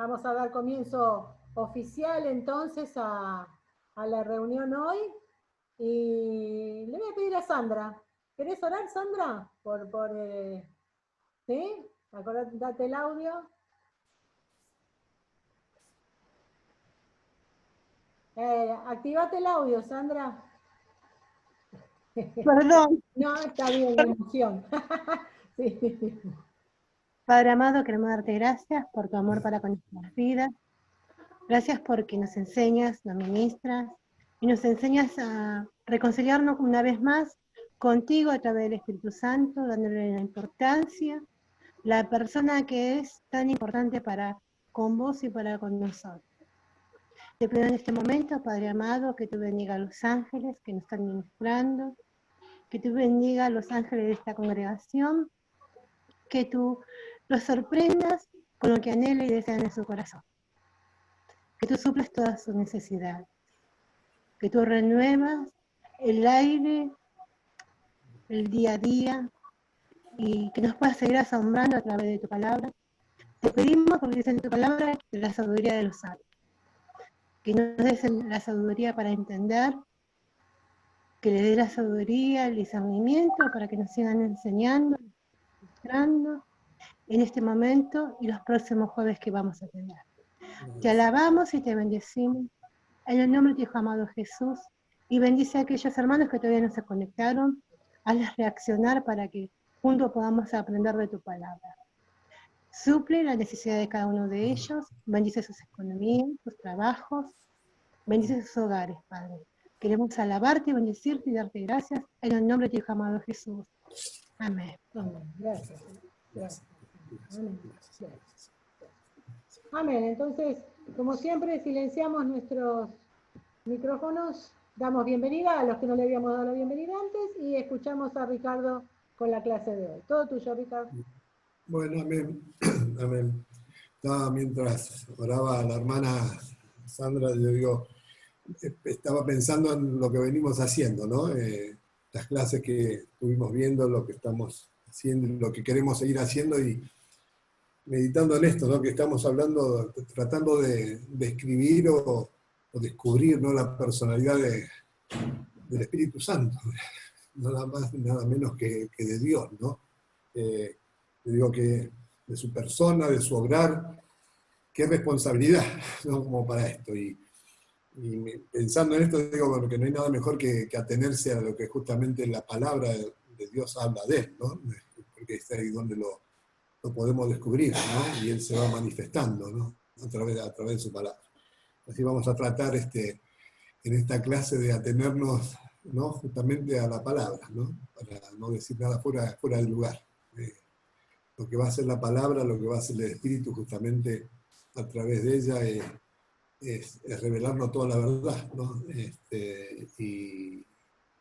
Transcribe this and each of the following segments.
Vamos a dar comienzo oficial entonces a la reunión hoy. Y le voy a pedir a Sandra. ¿Querés orar, Sandra? ¿Sí? Date el audio. Activate el audio, Sandra. Perdón. No, está bien, la emoción. Sí. Padre amado, queremos darte gracias por tu amor para con nuestras vidas. Gracias porque nos enseñas, nos ministras y nos enseñas a reconciliarnos una vez más contigo a través del Espíritu Santo, dándole la importancia, la persona que es tan importante para con vos y para con nosotros. Te pido en este momento, Padre amado, que tú bendiga a los ángeles que nos están ministrando, que tú bendiga a los ángeles de esta congregación, que tú los sorprendas con lo que anhela y desean en su corazón. Que tú suples todas sus necesidades. Que tú renuevas el aire, el día a día, y que nos puedas seguir asombrando a través de tu palabra. Te pedimos, porque dice en tu palabra, la sabiduría de los sabios. Que nos des la sabiduría para entender, que le dé la sabiduría, el discernimiento, para que nos sigan enseñando, mostrando en este momento y los próximos jueves que vamos a tener. Te alabamos y te bendecimos en el nombre de tu Hijo amado Jesús, y bendice a aquellos hermanos que todavía no se conectaron, hazles reaccionar para que juntos podamos aprender de tu palabra. Suple la necesidad de cada uno de ellos, bendice sus economías, sus trabajos, bendice sus hogares, Padre. Queremos alabarte, bendecirte y darte gracias en el nombre de tu Hijo amado Jesús. Amén. Amén. Gracias. Gracias. Amén. Gracias. Amén. Entonces, como siempre, silenciamos nuestros micrófonos, damos bienvenida a los que no le habíamos dado la bienvenida antes y escuchamos a Ricardo con la clase de hoy. Todo tuyo, Ricardo. Bueno, amén. Amén. Mientras oraba a la hermana Sandra, yo digo, estaba pensando en lo que venimos haciendo, ¿no? Las clases que estuvimos viendo, lo que estamos haciendo, lo que queremos seguir haciendo y meditando en esto, ¿no? Que estamos hablando, tratando de escribir o descubrir, ¿no? La personalidad del Espíritu Santo, nada más, nada menos que de Dios, ¿no? Digo que de su persona, de su obrar, qué responsabilidad, ¿no? Como para esto. Y pensando en esto, digo, bueno, que no hay nada mejor que atenerse a lo que justamente la palabra de Dios habla de él, ¿no? Porque es ahí donde lo podemos descubrir, ¿no? Y él se va manifestando, ¿no? A través de su palabra. Así vamos a tratar en esta clase de atenernos, ¿no? Justamente a la palabra, ¿no? Para no decir nada fuera del lugar. Lo que va a ser la palabra, lo que va a ser el Espíritu, justamente a través de ella, es revelarnos toda la verdad, ¿no? Y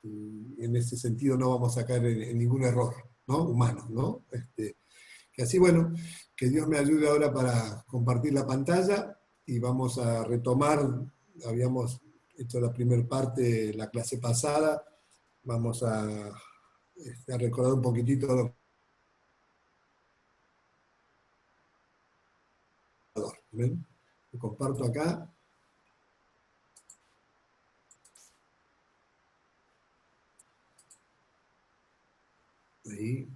en ese sentido no vamos a caer en ningún error, ¿no? Humano, ¿no? Que así, bueno, que Dios me ayude ahora para compartir la pantalla y vamos a retomar, habíamos hecho la primera parte la clase pasada, vamos a recordar un poquitito lo ¿ven? Lo comparto acá. Ahí.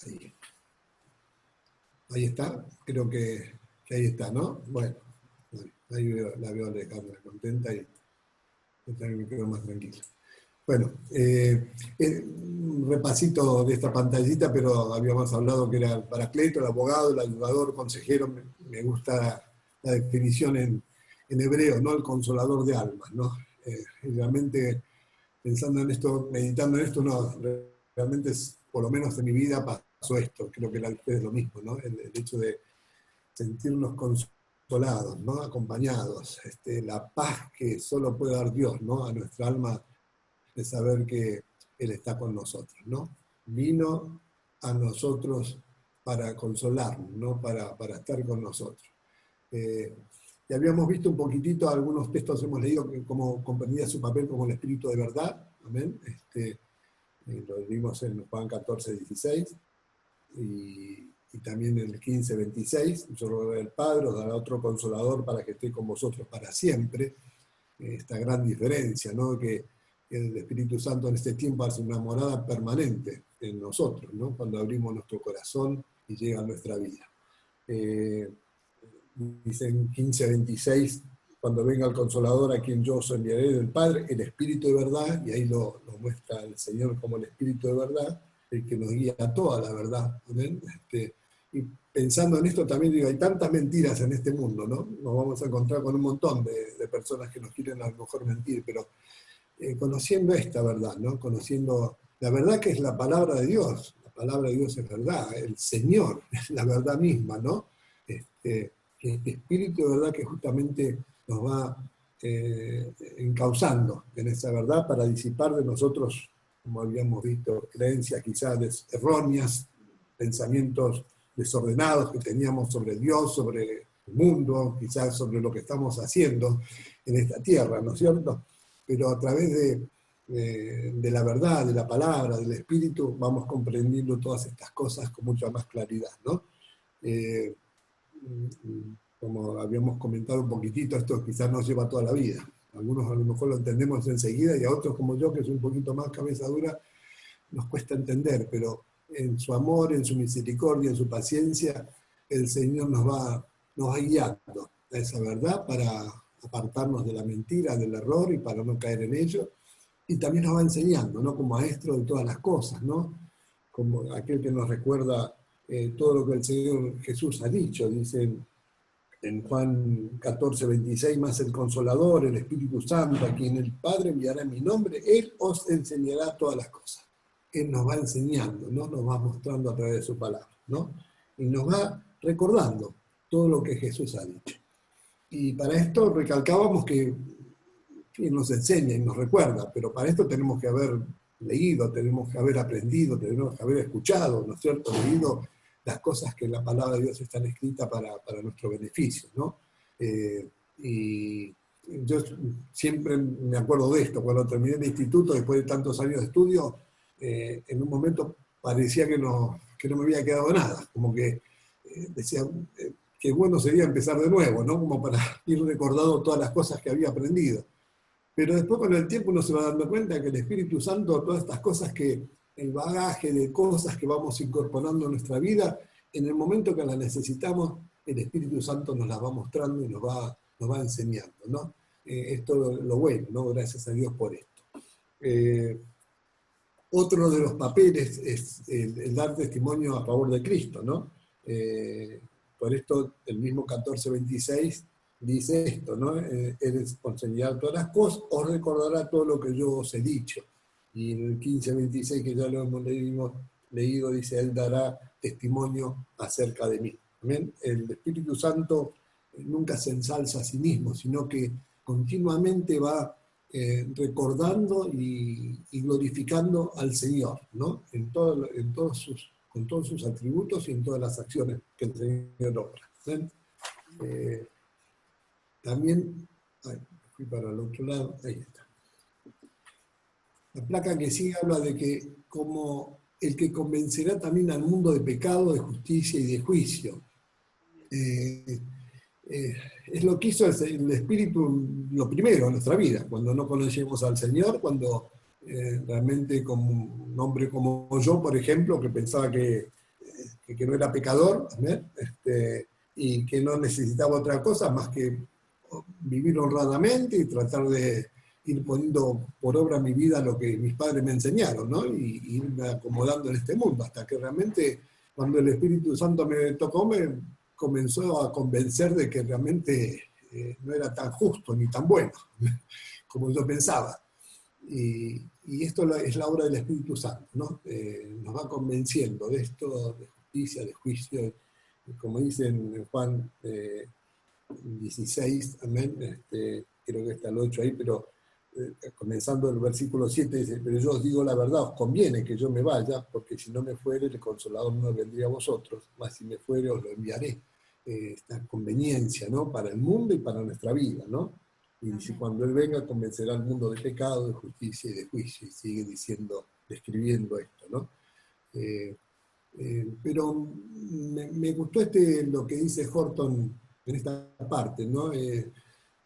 Ahí. Ahí está, creo que ahí está, ¿no? Bueno, ahí la veo a Alejandra contenta y yo también me quedo más tranquilo. Bueno, un repasito de esta pantallita, pero habíamos hablado que era el paracleto, el abogado, el ayudador, el consejero. Me gusta la definición en hebreo, ¿no? El consolador de almas, ¿no? Realmente pensando en esto, meditando en esto, no, realmente por lo menos en mi vida pasó esto, creo que la de ustedes es lo mismo, ¿no? El hecho de sentirnos consolados, ¿no? Acompañados, la paz que solo puede dar Dios, ¿no? A nuestra alma, de saber que Él está con nosotros, ¿no? Vino a nosotros para consolarnos, ¿no? Para estar con nosotros. Y habíamos visto un poquitito, algunos textos hemos leído que cómo comprendía su papel como el Espíritu de verdad, amén. Lo vimos en Juan 14, 16. y también en el 15:26, yo rogaré al Padre, os dará otro consolador para que esté con vosotros para siempre. Esta gran diferencia, ¿no? Que el Espíritu Santo en este tiempo hace una morada permanente en nosotros, ¿no? Cuando abrimos nuestro corazón y llega a nuestra vida. Dice en 15:26, cuando venga el Consolador a quien yo os enviaré del Padre, el Espíritu de verdad, y ahí lo muestra el Señor como el Espíritu de verdad, el que nos guía a toda la verdad. ¿Amén? Y pensando en esto también digo, hay tantas mentiras en este mundo, ¿no? Nos vamos a encontrar con un montón de personas que nos quieren a lo mejor mentir, pero conociendo esta verdad, ¿no? Conociendo la verdad que es la palabra de Dios. La palabra de Dios es verdad, el Señor es la verdad misma, ¿no? Que este Espíritu de verdad que justamente nos va encauzando en esa verdad para disipar de nosotros, como habíamos visto, creencias quizás erróneas, pensamientos desordenados que teníamos sobre Dios, sobre el mundo, quizás sobre lo que estamos haciendo en esta tierra, ¿no es cierto? Pero a través de la verdad, de la palabra, del Espíritu, vamos comprendiendo todas estas cosas con mucha más claridad, ¿no? Como habíamos comentado un poquitito, esto quizás nos lleva toda la vida. Algunos a lo mejor lo entendemos enseguida y a otros como yo, que es un poquito más cabeza dura, nos cuesta entender, pero en su amor, en su misericordia, en su paciencia, el Señor nos va guiando a esa verdad para apartarnos de la mentira, del error y para no caer en ello. Y también nos va enseñando, ¿no? Como maestro de todas las cosas, ¿no? Como aquel que nos recuerda todo lo que el Señor Jesús ha dicho, dice en Juan 14:26, más el Consolador, el Espíritu Santo, a quien el Padre enviará en mi nombre, Él os enseñará todas las cosas. Él nos va enseñando, ¿no? Nos va mostrando a través de su palabra, ¿no? Y nos va recordando todo lo que Jesús ha dicho. Y para esto recalcábamos que nos enseña y nos recuerda, pero para esto tenemos que haber leído, tenemos que haber aprendido, tenemos que haber escuchado, ¿no es cierto? Leído las cosas que en la palabra de Dios están escritas para nuestro beneficio, ¿no? Y yo siempre me acuerdo de esto, cuando terminé el instituto, después de tantos años de estudio, en un momento parecía que no me había quedado nada, como que decía, qué bueno sería empezar de nuevo, ¿no? Como para ir recordando todas las cosas que había aprendido. Pero después con el tiempo uno se va dando cuenta que el Espíritu Santo, todas estas cosas que, el bagaje de cosas que vamos incorporando en nuestra vida, en el momento que las necesitamos, el Espíritu Santo nos las va mostrando y nos va enseñando, ¿no? Esto es lo bueno, ¿no? Gracias a Dios por esto. Otro de los papeles es el dar testimonio a favor de Cristo, ¿no? Por esto el mismo 14:26 dice esto, ¿no? Él os enseñará todas las cosas, os recordará todo lo que yo os he dicho. Y en el 15:26, que ya lo hemos leído, dice, Él dará testimonio acerca de mí. ¿Amén? El Espíritu Santo nunca se ensalza a sí mismo, sino que continuamente va recordando y glorificando al Señor, ¿no? Con todos sus atributos y en todas las acciones que el Señor obra. También, fui para el otro lado, ahí está. La placa que sigue habla de que como el que convencerá también al mundo de pecado, de justicia y de juicio. Es lo que hizo el Espíritu lo primero en nuestra vida, cuando no conocíamos al Señor, cuando realmente como un hombre como yo, por ejemplo, que pensaba que no era pecador, y que no necesitaba otra cosa más que vivir honradamente y tratar de ir poniendo por obra mi vida lo que mis padres me enseñaron, ¿no? Y irme acomodando en este mundo, hasta que realmente cuando el Espíritu Santo me tocó, me comenzó a convencer de que realmente no era tan justo ni tan bueno como yo pensaba. Y esto es la obra del Espíritu Santo, ¿no? Nos va convenciendo de esto, de justicia, de juicio, como dice en Juan 16, amén, creo que está el 8 ahí, pero comenzando el versículo 7 dice, pero yo os digo la verdad, os conviene que yo me vaya, porque si no me fuere, el Consolador no vendría a vosotros, mas si me fuere, os lo enviaré. Esta conveniencia, ¿no? Para el mundo y para nuestra vida, ¿no? Y dice, cuando Él venga, convencerá al mundo de pecado, de justicia y de juicio, y sigue diciendo, describiendo esto, ¿no? Pero me gustó lo que dice Horton en esta parte, ¿no? Él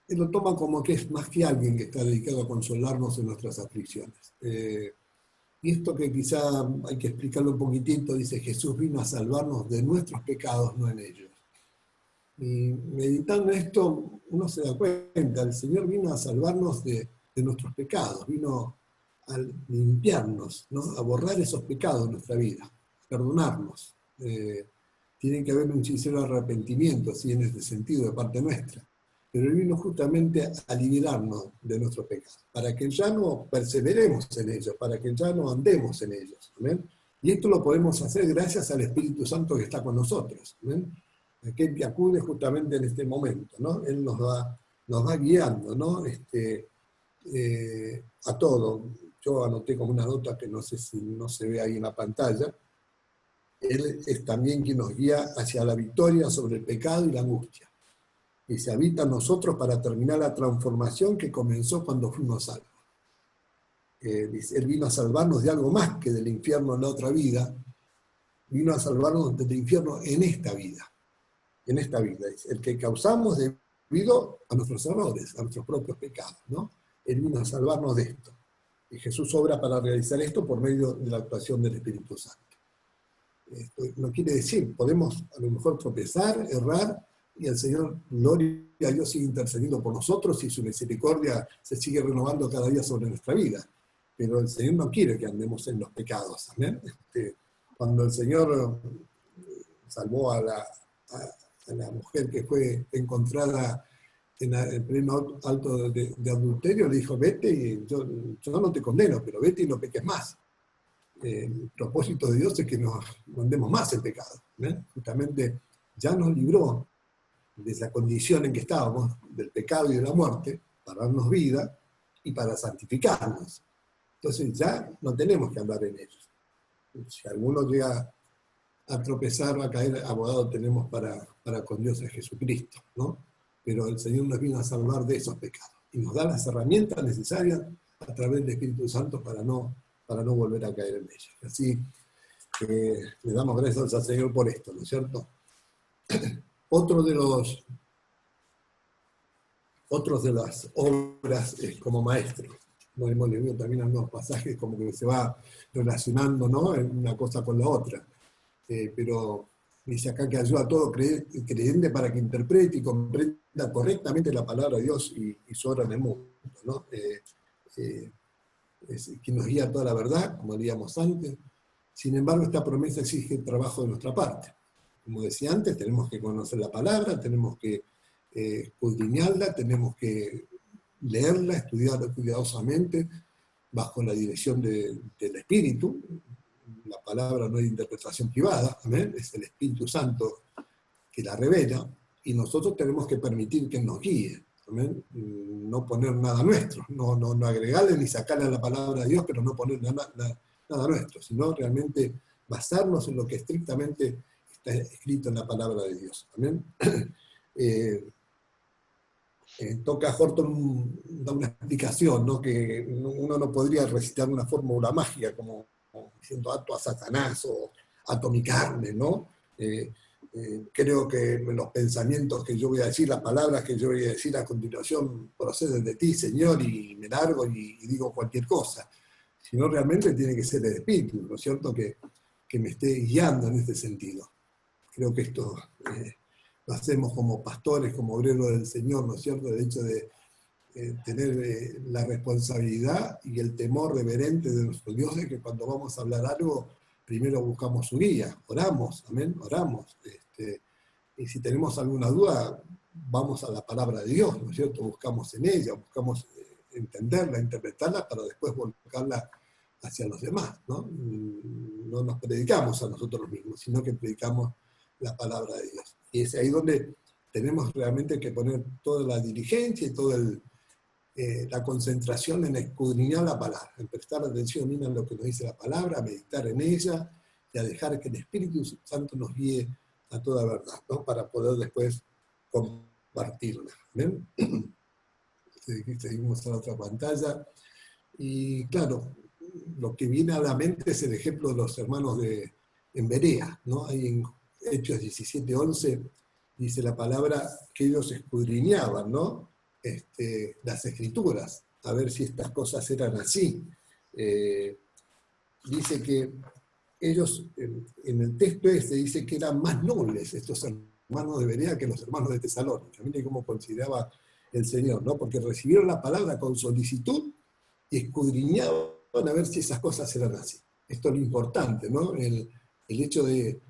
lo toma como que es más que alguien que está dedicado a consolarnos en nuestras aflicciones. Y esto que quizá hay que explicarlo un poquitito, dice Jesús vino a salvarnos de nuestros pecados, no en ellos. Y meditando esto, uno se da cuenta, el Señor vino a salvarnos de nuestros pecados, vino a limpiarnos, ¿no? A borrar esos pecados de nuestra vida, perdonarnos. Tiene que haber un sincero arrepentimiento, así en este sentido, de parte nuestra. Pero Él vino justamente a liberarnos de nuestros pecados, para que ya no perseveremos en ellos, para que ya no andemos en ellos. ¿Ven? Y esto lo podemos hacer gracias al Espíritu Santo que está con nosotros. ¿Ven? Aquel que acude justamente en este momento, ¿no? Él nos va guiando, ¿no? A todo. Yo anoté como una nota que no sé si no se ve ahí en la pantalla. Él es también quien nos guía hacia la victoria sobre el pecado y la angustia. Y se habita en nosotros para terminar la transformación que comenzó cuando fuimos salvos. Él vino a salvarnos de algo más que del infierno en la otra vida. Vino a salvarnos del infierno en esta vida. En esta vida. El que causamos debido a nuestros errores, a nuestros propios pecados, ¿no? Él vino a salvarnos de esto. Y Jesús obra para realizar esto por medio de la actuación del Espíritu Santo. Esto no quiere decir, podemos a lo mejor tropezar, errar, y el Señor, gloria a Dios, sigue intercediendo por nosotros y su misericordia se sigue renovando cada día sobre nuestra vida. Pero el Señor no quiere que andemos en los pecados. ¿Amén? Cuando el Señor salvó a la mujer que fue encontrada en el pleno acto de adulterio, le dijo, vete, y yo no te condeno, pero vete y no peques más. El propósito de Dios es que no andemos más en pecado. Justamente ya nos libró de esa condición en que estábamos, del pecado y de la muerte, para darnos vida y para santificarnos. Entonces ya no tenemos que andar en ellos. Si alguno llega a tropezar, a caer, abogado tenemos para con Dios a Jesucristo, ¿no? Pero el Señor nos vino a salvar de esos pecados y nos da las herramientas necesarias a través del Espíritu Santo para no volver a caer en ellos. Así que le damos gracias al Señor por esto, ¿no es cierto? Otros de las obras como maestro. No hemos leído también algunos pasajes como que se va relacionando, ¿no? Una cosa con la otra. Pero dice acá que ayuda a todo creyente para que interprete y comprenda correctamente la palabra de Dios y su obra en el mundo, ¿no? Es quien nos guía a toda la verdad, como leíamos antes. Sin embargo, esta promesa exige trabajo de nuestra parte. Como decía antes, tenemos que conocer la palabra, tenemos que escudriñarla, tenemos que leerla, estudiarla cuidadosamente, bajo la dirección del Espíritu. La palabra no hay interpretación privada, ¿amén? Es el Espíritu Santo que la revela, y nosotros tenemos que permitir que nos guíe, ¿amén? No poner nada nuestro, no agregarle ni sacarle a la palabra de Dios, pero no poner nada nuestro, sino realmente basarnos en lo que estrictamente está escrito en la palabra de Dios, ¿amén? Toca Horton da una explicación, ¿no? Que uno no podría recitar una fórmula mágica como diciendo ato a Satanás o ato a mi carne, ¿no? Creo que los pensamientos que yo voy a decir, las palabras que yo voy a decir a continuación proceden de ti, Señor, y me largo y digo cualquier cosa. Sino realmente tiene que ser el Espíritu, ¿no es cierto?, que me esté guiando en este sentido. Creo que esto lo hacemos como pastores, como obreros del Señor, ¿no es cierto?, el hecho de tener la responsabilidad y el temor reverente de nuestro Dios de que cuando vamos a hablar algo, primero buscamos su guía, oramos, amén, oramos. Y si tenemos alguna duda, vamos a la palabra de Dios, ¿no es cierto?, buscamos en ella, buscamos entenderla, interpretarla para después volcarla hacia los demás, ¿no? No nos predicamos a nosotros mismos, sino que predicamos la palabra de Dios. Y es ahí donde tenemos realmente que poner toda la diligencia y toda la concentración en escudriñar la palabra, en prestar atención a lo que nos dice la palabra, a meditar en ella y a dejar que el Espíritu Santo nos guíe a toda verdad, ¿no? Para poder después compartirla. ¿Ven? Seguimos en la otra pantalla. Y claro, lo que viene a la mente es el ejemplo de los hermanos de en Berea, ¿no? Ahí en Hechos 17:11 dice la palabra que ellos escudriñaban, ¿no? Las escrituras, a ver si estas cosas eran así. Dice que ellos, en el texto dice que eran más nobles estos hermanos de Berea que los hermanos de Tesalónica. Miren cómo consideraba el Señor, ¿no? Porque recibieron la palabra con solicitud y escudriñaban a ver si esas cosas eran así. Esto es lo importante, ¿no? El hecho de,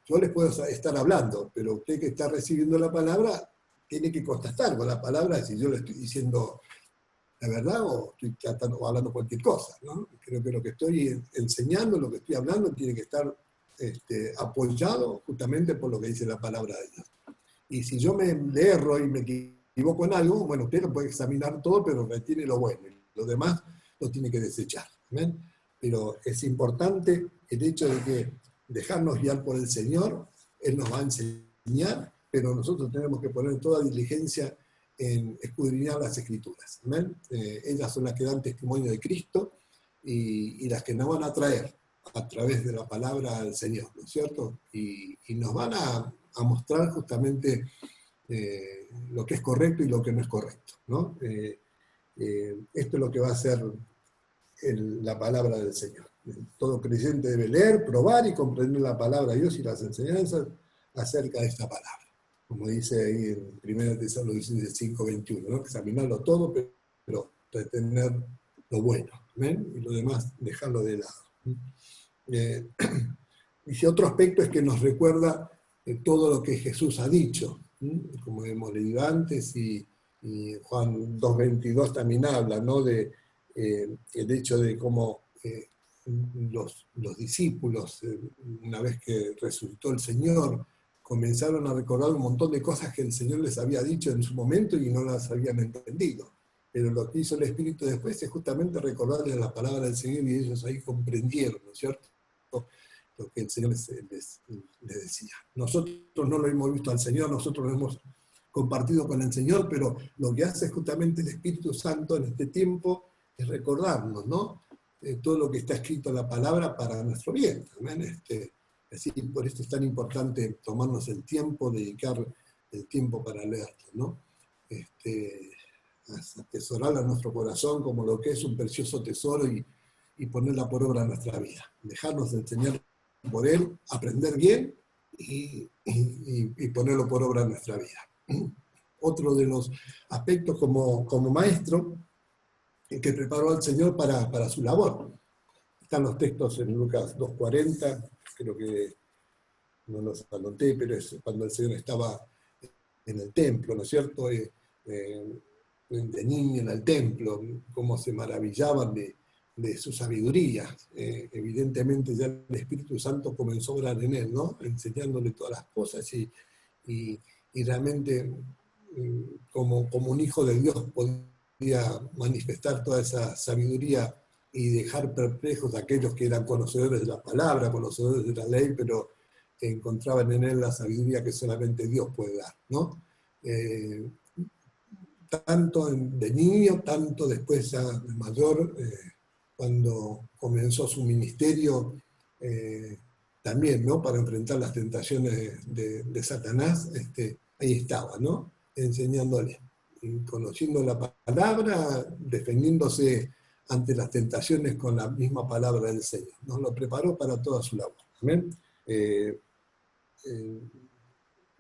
yo les puedo estar hablando, pero usted que está recibiendo la palabra tiene que contrastar con la palabra si yo le estoy diciendo la verdad o estoy tratando, o hablando cualquier cosa, ¿no? Creo que lo que estoy enseñando, lo que estoy hablando, tiene que estar apoyado justamente por lo que dice la palabra de Dios. Y si yo me erro y me equivoco en algo, bueno, usted lo puede examinar todo, pero retiene lo bueno, y lo demás lo tiene que desechar. ¿Ven? Pero es importante el hecho de que dejarnos guiar por el Señor, Él nos va a enseñar, pero nosotros tenemos que poner toda diligencia en escudriñar las Escrituras. Ellas son las que dan testimonio de Cristo y las que nos van a traer a través de la palabra del Señor, ¿no es cierto? Y nos van a mostrar justamente lo que es correcto y lo que no es correcto, ¿no? Esto es lo que va a hacer la palabra del Señor. Todo creyente debe leer, probar y comprender la palabra de Dios y las enseñanzas acerca de esta palabra. Como dice ahí en 1 Tesalonicenses 5:21, ¿no? Examinarlo todo, pero retener lo bueno, ¿ven? Y lo demás dejarlo de lado. Y otro aspecto es que nos recuerda todo lo que Jesús ha dicho, como hemos leído antes, y Juan 2:22 también habla, ¿no? De el hecho de cómo los discípulos, una vez que resucitó el Señor, comenzaron a recordar un montón de cosas que el Señor les había dicho en su momento y no las habían entendido. Pero lo que hizo el Espíritu después es justamente recordarles la palabra del Señor y ellos ahí comprendieron, ¿no es cierto?, lo que el Señor les decía. Nosotros no lo hemos visto al Señor, nosotros lo hemos compartido con el Señor, pero lo que hace justamente el Espíritu Santo en este tiempo es recordarnos, ¿no? Todo lo que está escrito en la palabra para nuestro bien. Así, por esto es tan importante tomarnos el tiempo, dedicar el tiempo para leerlo, ¿no? Atesorarla en nuestro corazón como lo que es un precioso tesoro y ponerla por obra en nuestra vida. Dejarnos enseñar por Él, aprender bien y ponerlo por obra en nuestra vida. Otro de los aspectos como maestro que preparó al Señor para su labor. Están los textos en Lucas 2:40, creo que no los anoté, pero es cuando el Señor estaba en el templo, ¿no es cierto? De niño en el templo, cómo se maravillaban de su sabiduría. Evidentemente ya el Espíritu Santo comenzó a obrar en él, ¿no? Enseñándole todas las cosas y realmente como un hijo de Dios podía manifestar toda esa sabiduría y dejar perplejos a aquellos que eran conocedores de la palabra, conocedores de la ley, pero que encontraban en él la sabiduría que solamente Dios puede dar, ¿no? Tanto de niño, tanto después ya de mayor, cuando comenzó su ministerio, también, ¿no? Para enfrentar las tentaciones de Satanás, ahí estaba, ¿no? Enseñándole, y conociendo la palabra, defendiéndose ante las tentaciones con la misma palabra del Señor. Nos lo preparó para toda su labor. ¿Amén?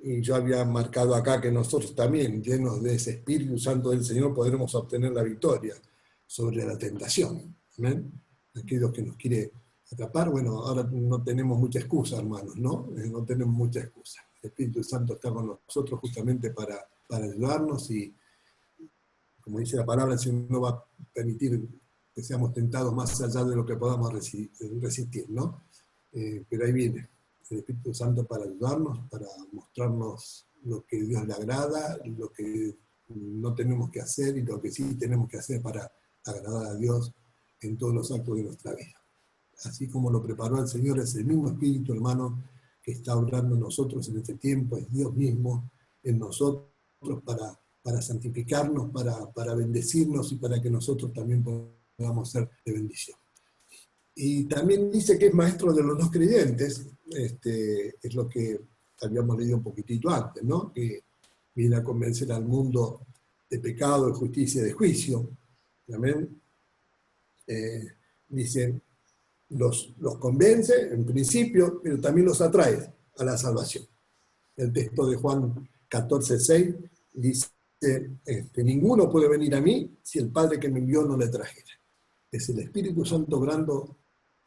Y yo había marcado acá que nosotros también, llenos de ese Espíritu Santo del Señor, podremos obtener la victoria sobre la tentación. ¿Amén? Aquellos que nos quiere atrapar, bueno, ahora no tenemos mucha excusa, hermanos, ¿no? No tenemos mucha excusa. El Espíritu Santo está con nosotros justamente para ayudarnos y, como dice la palabra, el Señor no va a permitir que seamos tentados más allá de lo que podamos resistir, ¿no? Pero ahí viene el Espíritu Santo para ayudarnos, para mostrarnos lo que a Dios le agrada, lo que no tenemos que hacer y lo que sí tenemos que hacer para agradar a Dios en todos los actos de nuestra vida. Así como lo preparó el Señor, es el mismo Espíritu, hermano, que está obrando en nosotros en este tiempo, es Dios mismo en nosotros para santificarnos, para bendecirnos y para que nosotros también podamos ser de bendición. Y también dice que es maestro de los no creyentes, es lo que habíamos leído un poquitito antes, ¿no? Que viene a convencer al mundo de pecado, de justicia y de juicio. Amén. Dice, los convence en principio, pero también los atrae a la salvación. El texto de Juan 14:6 dice, ninguno puede venir a mí si el Padre que me envió no le trajera. Es el Espíritu Santo obrando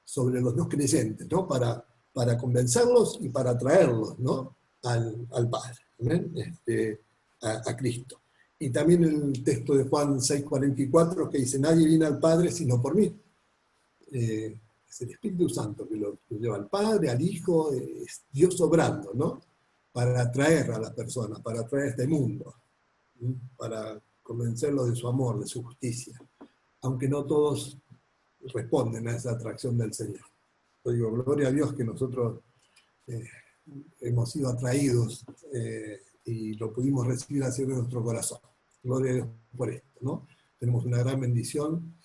sobre los no creyentes, ¿no? Para convencerlos y para atraerlos, ¿no? al Padre, ¿ven? A Cristo. Y también el texto de Juan 6:44 que dice, nadie viene al Padre sino por mí. Es el Espíritu Santo que lo lleva al Padre, al Hijo, es Dios obrando, ¿no? Para atraer a las personas, para atraer a este mundo, ¿sí? Para convencerlos de su amor, de su justicia, aunque no todos responden a esa atracción del Señor. Yo digo, gloria a Dios que nosotros hemos sido atraídos y lo pudimos recibir hacia nuestro corazón. Gloria a Dios por esto, ¿no? Tenemos una gran bendición,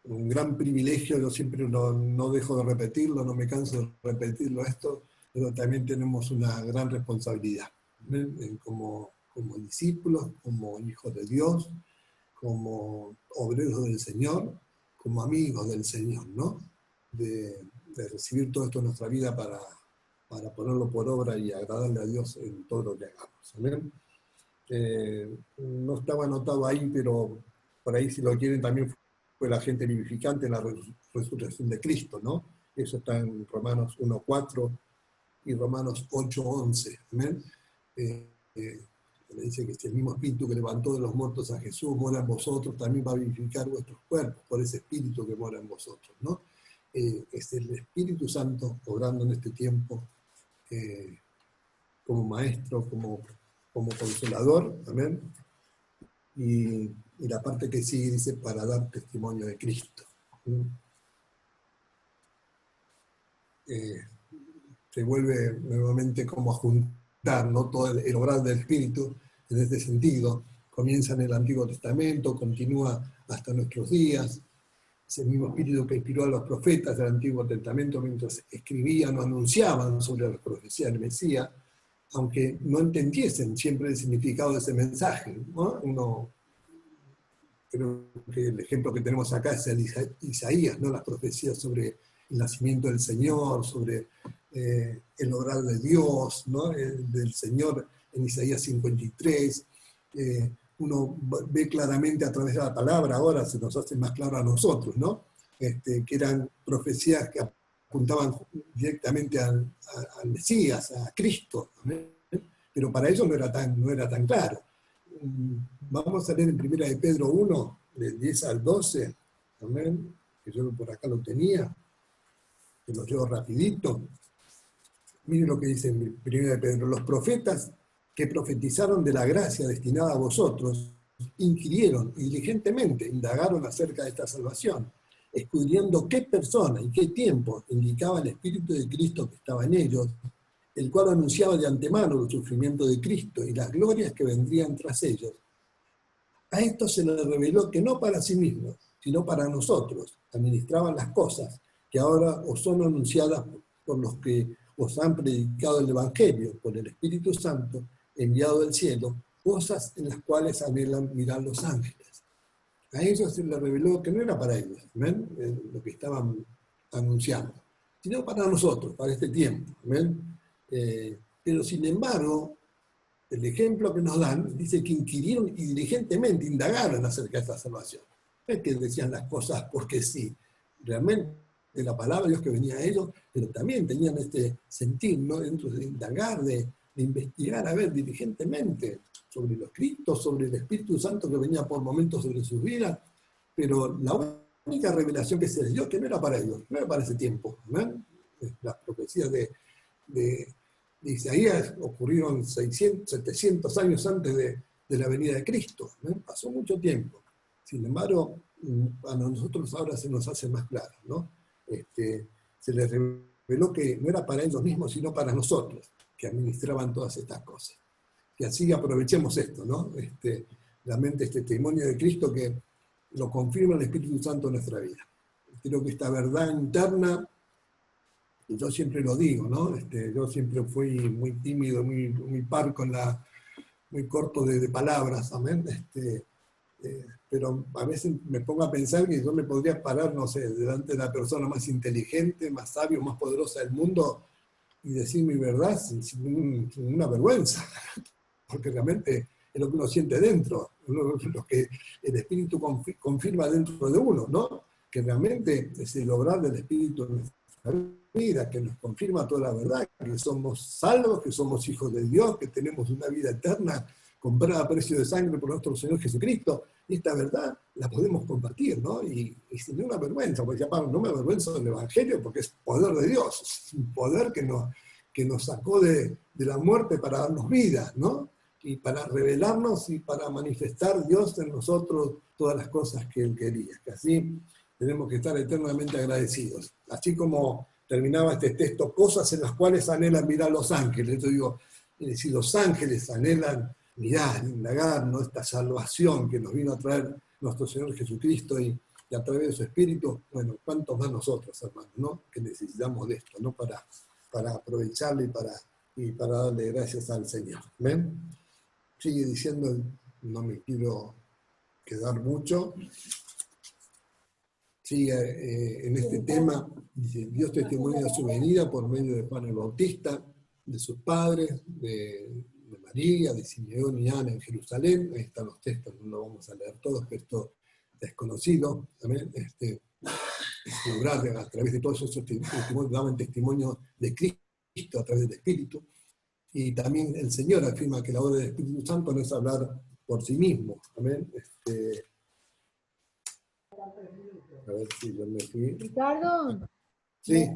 un gran privilegio, yo siempre no dejo de repetirlo, no me canso de repetirlo esto, pero también tenemos una gran responsabilidad, ¿ven? Como discípulos, como hijos de Dios, como obreros del Señor, como amigos del Señor, ¿no? De recibir todo esto en nuestra vida para ponerlo por obra y agradarle a Dios en todo lo que hagamos. ¿Amén? No estaba anotado ahí, pero por ahí si lo quieren también fue la gente vivificante en la resurrección de Cristo, ¿no? Eso está en Romanos 1:4 y Romanos 8:11. ¿Amén? Le dice que si el mismo espíritu que levantó de los muertos a Jesús mora en vosotros, también va a vivificar vuestros cuerpos por ese espíritu que mora en vosotros, ¿no? Es el Espíritu Santo obrando en este tiempo como maestro, como consolador, amén. Y la parte que sigue dice para dar testimonio de Cristo. Se vuelve nuevamente como a juntar, ¿no? Todo el obrar del Espíritu en este sentido. Comienza en el Antiguo Testamento, continúa hasta nuestros días. Es el mismo Espíritu que inspiró a los profetas del Antiguo Testamento mientras escribían o anunciaban sobre la profecía del Mesías, aunque no entendiesen siempre el significado de ese mensaje, ¿no? Creo que el ejemplo que tenemos acá es el Isaías, ¿no? Las profecías sobre el nacimiento del Señor, sobre el obrar de Dios, ¿no? Del Señor en Isaías 53. Uno ve claramente a través de la palabra, ahora se nos hace más claro a nosotros, ¿no? Que eran profecías que apuntaban directamente al Mesías, a Cristo, ¿no? Pero para ellos no era tan claro. Vamos a leer en 1 de Pedro 1, del 10 al 12, ¿amén? Que yo por acá lo tenía, que lo llevo rapidito. Miren lo que dice en 1 de Pedro, los profetas que profetizaron de la gracia destinada a vosotros, inquirieron y diligentemente indagaron acerca de esta salvación, escudriñando qué persona y qué tiempo indicaba el Espíritu de Cristo que estaba en ellos, el cual anunciaba de antemano el sufrimiento de Cristo y las glorias que vendrían tras ellos. A esto se les reveló que no para sí mismos, sino para nosotros, administraban las cosas que ahora os son anunciadas por los que os han predicado el Evangelio, por el Espíritu Santo, enviado del cielo, cosas en las cuales anhelan mirar los ángeles. A ellos se les reveló que no era para ellos, ¿ven? Lo que estaban anunciando, sino para nosotros, para este tiempo, ¿ven? Pero sin embargo, el ejemplo que nos dan dice que inquirieron y diligentemente indagaron acerca de esta salvación. No es que decían las cosas porque sí, realmente la palabra de Dios que venía a ellos, pero también tenían este sentir, ¿no? Dentro de indagar, de investigar, a ver, diligentemente sobre los Cristos, sobre el Espíritu Santo que venía por momentos sobre sus vidas, pero la única revelación que se les dio que no era para ellos, no era para ese tiempo, ¿no? Las profecías de Isaías ocurrieron 600, 700 años antes de la venida de Cristo, ¿no? Pasó mucho tiempo. Sin embargo, a nosotros ahora se nos hace más claro, ¿no? Se les reveló que no era para ellos mismos, sino para nosotros, que administraban todas estas cosas. Y así aprovechemos esto, ¿no? Realmente este testimonio de Cristo que lo confirma el Espíritu Santo en nuestra vida. creo que esta verdad interna, yo siempre lo digo, ¿no? Yo siempre fui muy tímido, muy parco, muy corto de palabras, amén. Pero a veces me pongo a pensar que yo me podría parar, no sé, delante de la persona más inteligente, más sabia, más poderosa del mundo y decir mi verdad sin una vergüenza, porque realmente es lo que uno siente dentro, lo que el Espíritu confirma dentro de uno, ¿no? Que realmente es el obrar del Espíritu en nuestra vida, que nos confirma toda la verdad, que somos salvos, que somos hijos de Dios, que tenemos una vida eterna comprada a precio de sangre por nuestro Señor Jesucristo. Y esta verdad la podemos compartir, ¿no? Y sin ninguna vergüenza, porque ya Pablo, no me avergüenzo del Evangelio porque es poder de Dios, es un poder que nos sacó de la muerte para darnos vida, ¿no? Y para revelarnos y para manifestar Dios en nosotros todas las cosas que Él quería. Que así tenemos que estar eternamente agradecidos. Así como terminaba este texto, cosas en las cuales anhelan mirar los ángeles. Yo digo, es decir, los ángeles anhelan mirar, indagar, ¿no? Esta salvación que nos vino a traer nuestro Señor Jesucristo y a través de su Espíritu, bueno, cuántos más nosotros, hermanos, ¿no? Que necesitamos de esto, ¿no? Para aprovecharlo y para darle gracias al Señor. ¿Ven? Sigue diciendo, no me quiero quedar mucho, sigue en este tema, dice, Dios testimonia su venida por medio de Juan el Bautista, de sus padres, de María, de Simeón y Ana en Jerusalén. Ahí están los textos, no lo vamos a leer todos, pero esto es conocido. También lograr a través de todos esos testimonios, daban testimonio de Cristo a través del Espíritu. Y también el Señor afirma que la obra del Espíritu Santo no es hablar por sí mismo. Amén. A ver si yo me fui. Ricardo, Sí.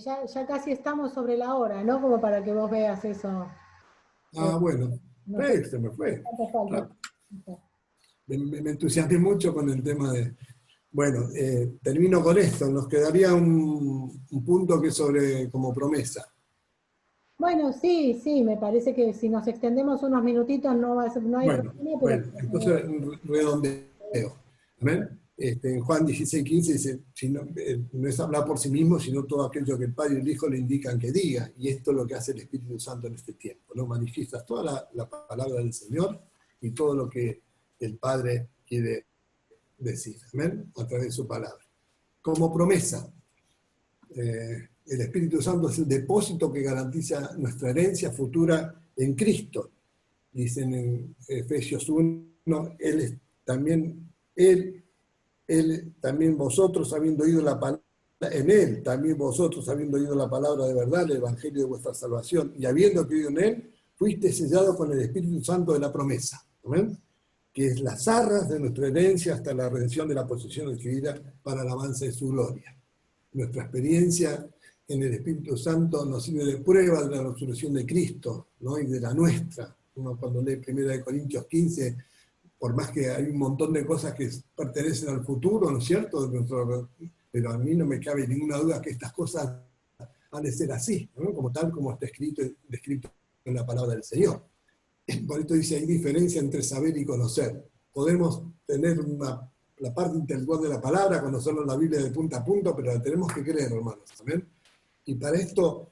ya casi estamos sobre la hora, ¿no? Como para que vos veas eso. Bueno. No sé, Se me fue. falta. Me entusiasmé mucho con el tema de... Bueno, termino con esto. Nos quedaría un punto que es sobre como promesa. Bueno, sí, me parece que si nos extendemos unos minutitos no hay problema. Bueno, entonces redondeo. ¿Amén? En Juan 16:15 dice, no es hablar por sí mismo, sino todo aquello que el Padre y el Hijo le indican que diga. Y esto es lo que hace el Espíritu Santo en este tiempo, ¿no? Manifiestas toda la palabra del Señor y todo lo que el Padre quiere decir. ¿Amén? A través de su palabra. Como promesa. El Espíritu Santo es el depósito que garantiza nuestra herencia futura en Cristo. Dicen en Efesios 1, Él también vosotros habiendo oído la palabra, en Él también vosotros habiendo oído la palabra de verdad, el Evangelio de vuestra salvación, y habiendo creído en Él, fuiste sellado con el Espíritu Santo de la promesa. ¿Amén? Que es las arras de nuestra herencia hasta la redención de la posesión adquirida para el avance de su gloria. Nuestra experiencia en el Espíritu Santo nos sirve de prueba de la resurrección de Cristo, ¿no? Y de la nuestra. Uno cuando lee 1 Corintios 15, por más que hay un montón de cosas que pertenecen al futuro, ¿no es cierto? Pero a mí no me cabe ninguna duda que estas cosas han de ser así, ¿no? Como tal como está descrito en la palabra del Señor. Por esto dice, hay diferencia entre saber y conocer. Podemos tener la parte intelectual de la palabra, conocerlo en la Biblia de punta a punta, pero la tenemos que creer, hermanos. ¿Amén? Y para esto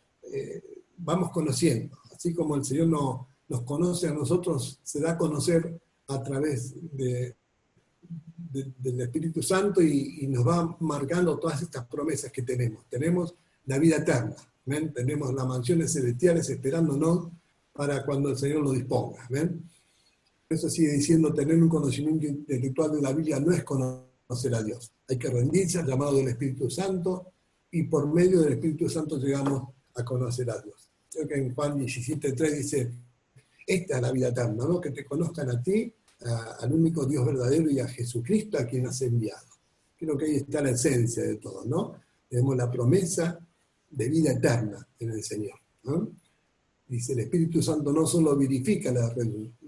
vamos conociendo. Así como el Señor nos conoce a nosotros, se da a conocer a través del Espíritu Santo y nos va marcando todas estas promesas que tenemos. Tenemos la vida eterna. ¿Ven? Tenemos las mansiones celestiales esperándonos para cuando el Señor lo disponga. ¿Ven? Eso sigue diciendo, tener un conocimiento intelectual de la Biblia no es conocer a Dios. Hay que rendirse al llamado del Espíritu Santo y por medio del Espíritu Santo llegamos a conocer a Dios. Creo que en Juan 17:3 dice, esta es la vida eterna, ¿no? Que te conozcan a ti, al único Dios verdadero y a Jesucristo a quien has enviado. Creo que ahí está la esencia de todo, ¿no? Tenemos la promesa de vida eterna en el Señor, ¿no? Dice, el Espíritu Santo no solo verifica la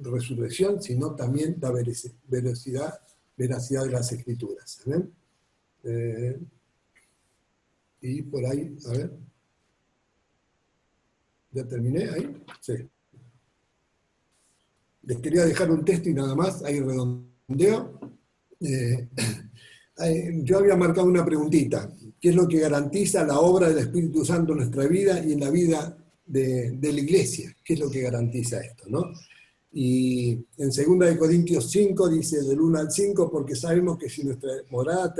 resurrección, sino también la veracidad de las Escrituras. ¿Ven? Y por ahí, a ver. ¿Ya terminé ahí? Sí. Les quería dejar un texto y nada más, ahí redondeo. Yo había marcado una preguntita. ¿Qué es lo que garantiza la obra del Espíritu Santo en nuestra vida y en la vida de la iglesia? ¿Qué es lo que garantiza esto, no? Y en 2 Corintios 5 dice del 1 al 5, porque sabemos que si nuestra morada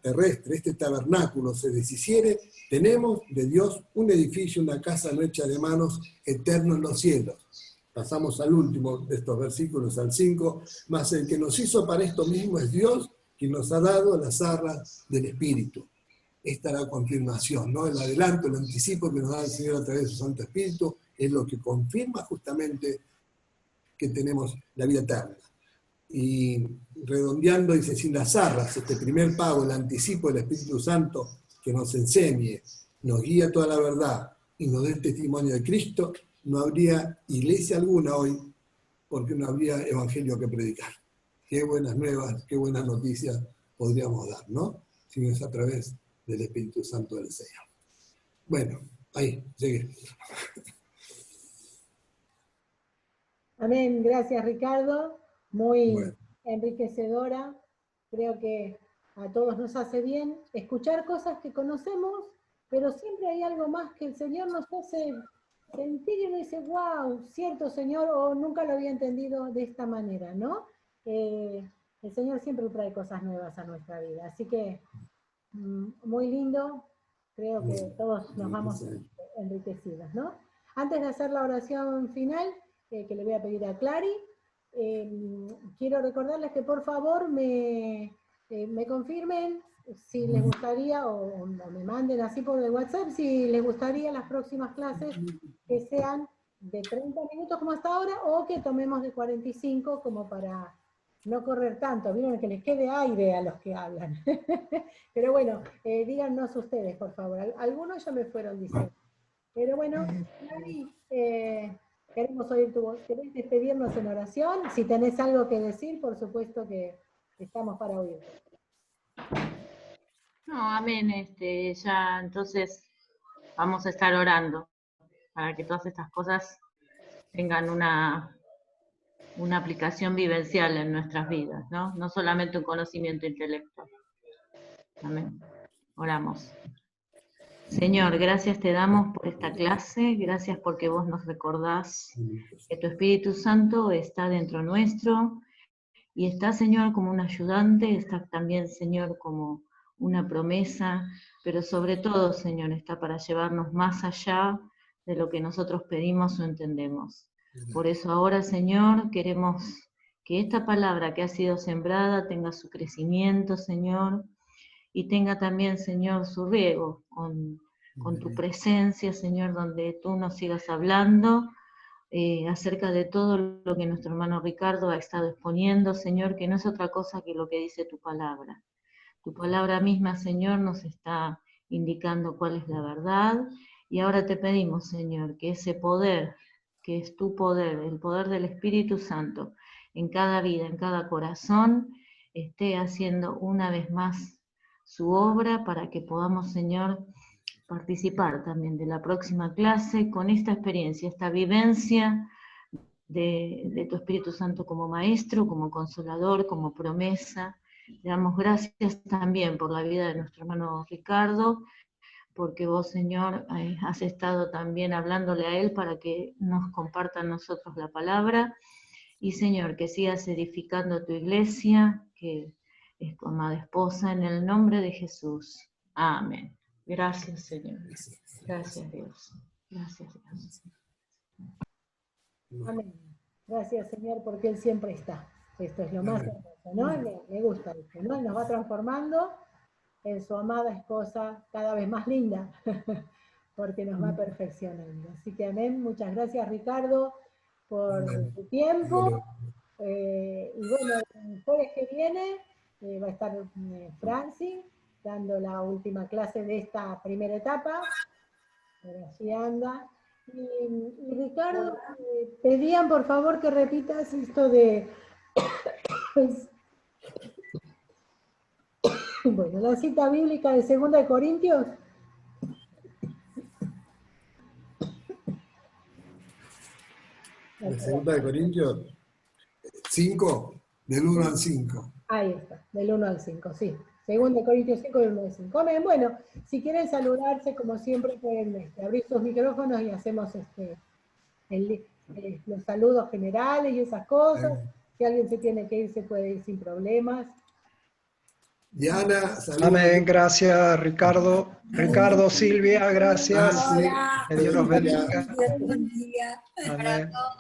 terrestre, este tabernáculo, se deshiciere, tenemos de Dios un edificio, una casa no hecha de manos, eterno en los cielos. Pasamos al último de estos versículos, al 5, mas el que nos hizo para esto mismo es Dios, quien nos ha dado las arras del Espíritu. Esta es la confirmación, ¿no? El adelanto, el anticipo que nos da el Señor a través de su Santo Espíritu, es lo que confirma justamente que tenemos la vida eterna. Y redondeando, dice, sin las arras, este primer pago, el anticipo del Espíritu Santo, que nos enseñe, nos guía toda la verdad y nos dé el testimonio de Cristo, no habría iglesia alguna hoy, porque no habría evangelio que predicar. Qué buenas nuevas, qué buenas noticias podríamos dar, ¿no? Si no es a través del Espíritu Santo del Señor. Bueno, ahí, llegué. Amén, gracias Ricardo, muy Bueno. enriquecedora. Creo que a todos nos hace bien escuchar cosas que conocemos, pero siempre hay algo más que el Señor nos hace sentir y uno dice, wow, cierto Señor, o nunca lo había entendido de esta manera, ¿no? El Señor siempre trae cosas nuevas a nuestra vida, así que muy lindo, creo que todos nos vamos enriquecidos, ¿no? Antes de hacer la oración final, que le voy a pedir a Clary, quiero recordarles que por favor me confirmen si les gustaría, o me manden así por el WhatsApp, si les gustaría las próximas clases que sean de 30 minutos como hasta ahora, o que tomemos de 45 como para no correr tanto, vieron que les quede aire a los que hablan. Pero bueno, díganos ustedes, por favor. Algunos ya me fueron diciendo. Pero bueno, Clary, queremos oír tu voz. ¿Querés despedirnos en oración? Si tenés algo que decir, por supuesto que estamos para oír. No, amén. Ya entonces vamos a estar orando para que todas estas cosas tengan una aplicación vivencial en nuestras vidas, ¿no? No solamente un conocimiento intelectual. Amén. Oramos. Señor, gracias te damos por esta clase, gracias porque vos nos recordás que tu Espíritu Santo está dentro nuestro y está, Señor, como un ayudante, está también, Señor, como una promesa, pero sobre todo, Señor, está para llevarnos más allá de lo que nosotros pedimos o entendemos. Por eso ahora, Señor, queremos que esta palabra que ha sido sembrada tenga su crecimiento, Señor, y tenga también, Señor, su riego con tu presencia, Señor, donde tú nos sigas hablando acerca de todo lo que nuestro hermano Ricardo ha estado exponiendo, Señor, que no es otra cosa que lo que dice tu palabra. Tu palabra misma, Señor, nos está indicando cuál es la verdad, y ahora te pedimos, Señor, que ese poder, que es tu poder, el poder del Espíritu Santo, en cada vida, en cada corazón, esté haciendo una vez más su obra para que podamos, Señor, participar también de la próxima clase con esta experiencia, esta vivencia de tu Espíritu Santo como maestro, como consolador, como promesa. Le damos gracias también por la vida de nuestro hermano Ricardo, porque vos, Señor, has estado también hablándole a él para que nos comparta a nosotros la palabra. Y, Señor, que sigas edificando tu iglesia, que es tu amada esposa, en el nombre de Jesús. Amén. Gracias, Señor. Gracias, Dios. Gracias, Dios. Amén. Gracias, Señor, porque Él siempre está. Esto es lo más hermoso, ¿no? Me gusta esto, ¿no? Él nos va transformando en su amada esposa cada vez más linda, porque nos va perfeccionando. Así que amén. Muchas gracias, Ricardo, por tu tiempo. Y bueno, el jueves que viene va a estar Franci dando la última clase de esta primera etapa. Pero así anda. Y Ricardo, pedían por favor que repitas esto de bueno, la cita bíblica de 2 Corintios. De 2 Corintios 5, del 1 al 5. Ahí está, del 1 al 5, sí. 2 Corintios 5, 1-5. Amén. Bueno, si quieren saludarse, como siempre, pueden abrir sus micrófonos y hacemos los saludos generales y esas cosas. Si alguien se tiene que ir, se puede ir sin problemas. Diana, saludos. Amén, gracias Ricardo. Ricardo, Silvia, gracias. Hola. Que Dios los bendiga. Buen día. Amén. Para todos.